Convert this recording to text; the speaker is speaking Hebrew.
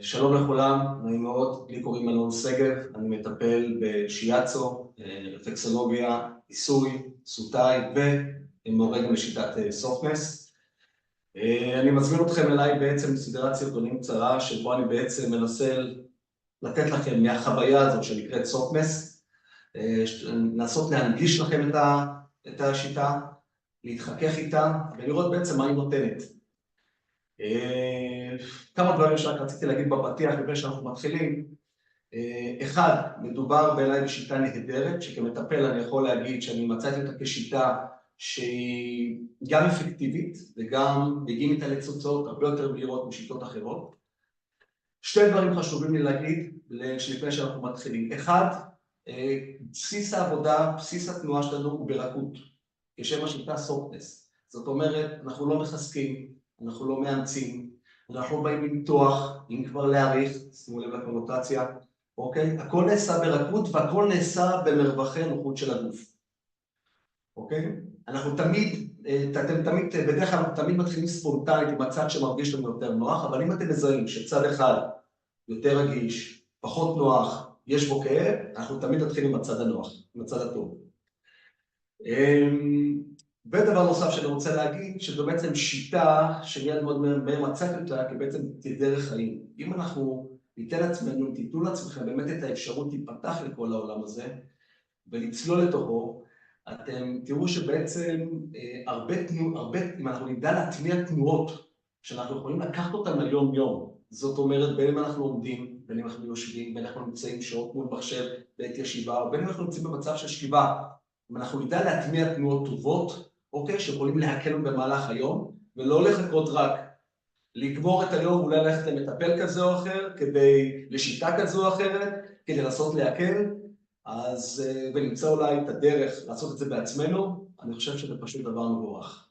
שלום לכולם, נעים מאוד, לי קוראים אלון שגב, אני מטפל בשיאצו, רפלקסולוגיה, עיסוי, סוטאי ומורה גם לשיטת סופטנס. אני מזמין אתכם אליי בעצם לסדרת סרטונים קצרה, שבו אני בעצם מנסה לתת לכם מהחוויה הזאת שנקראת סופטנס, לנסות להנגיש לכם את השיטה, להתחכך איתה ולראות בעצם מה היא נותנת. כמה דברים שרק רציתי להגיד בפתיח לפני שאנחנו מתחילים. אחד, מדובר בעיניי בשיטה נהדרת, שכמטפל אני יכול להגיד שאני מצאתי אותה כשיטה שהיא גם אפקטיבית וגם מגיעים איתה לתוצאות הרבה יותר מהירות משיטות אחרות. שתי דברים חשובים לי להגיד לפני שאנחנו מתחילים. אחד, בסיס העבודה, בסיס התנועה שלנו הוא ברכות, כשם השיטה סופטנס. זאת אומרת, אנחנו לא מחזקים, אנחנו לא מאמצים, אנחנו באים למתוח, אם כבר להעריך, שימו לב לקונוטציה, אוקיי? הכל נעשה ברכות והכל נעשה במרווחי נוחות של הגוף. אוקיי? אנחנו תמיד, בדרך כלל אנחנו תמיד מתחילים ספונטנית עם הצד שמרגיש לנו יותר נוח, אבל אם אתם מזהים שצד אחד יותר רגיש, פחות נוח, יש בו כאב, אנחנו תמיד נתחיל עם הצד הנוח, עם הצד הטוב. ודבר נוסף שאני רוצה להגיד, שזו בעצם שיטה שמיד מאוד מצאתי אותה כבעצם כדרך חיים. אם אנחנו ניתן לעצמנו, תיתנו לעצמכם באמת את האפשרות להיפתח לכל העולם הזה, ולצלול לתוכו, אתם תראו שבעצם אם אנחנו נדע להטמיע תנועות, שאנחנו יכולים לקחת אותן ליום יום, זאת אומרת, בין אם אנחנו עומדים, בין אם אנחנו יושבים, בין אם אנחנו נמצאים שעות מול מחשב בעת ישיבה, או בין אם אנחנו נמצאים במצב של שכיבה, אם אנחנו נדע להטמיע תנועות טובות, אוקיי, שיכולים להקל במהלך היום, ולא לחכות רק לגמור את היום, אולי ללכת למטפל כזה או אחר, לשיטה כזו או אחרת, כדי לנסות להקל, ונמצא אולי את הדרך לעשות את זה בעצמנו, אני חושב שזה פשוט דבר מבורך.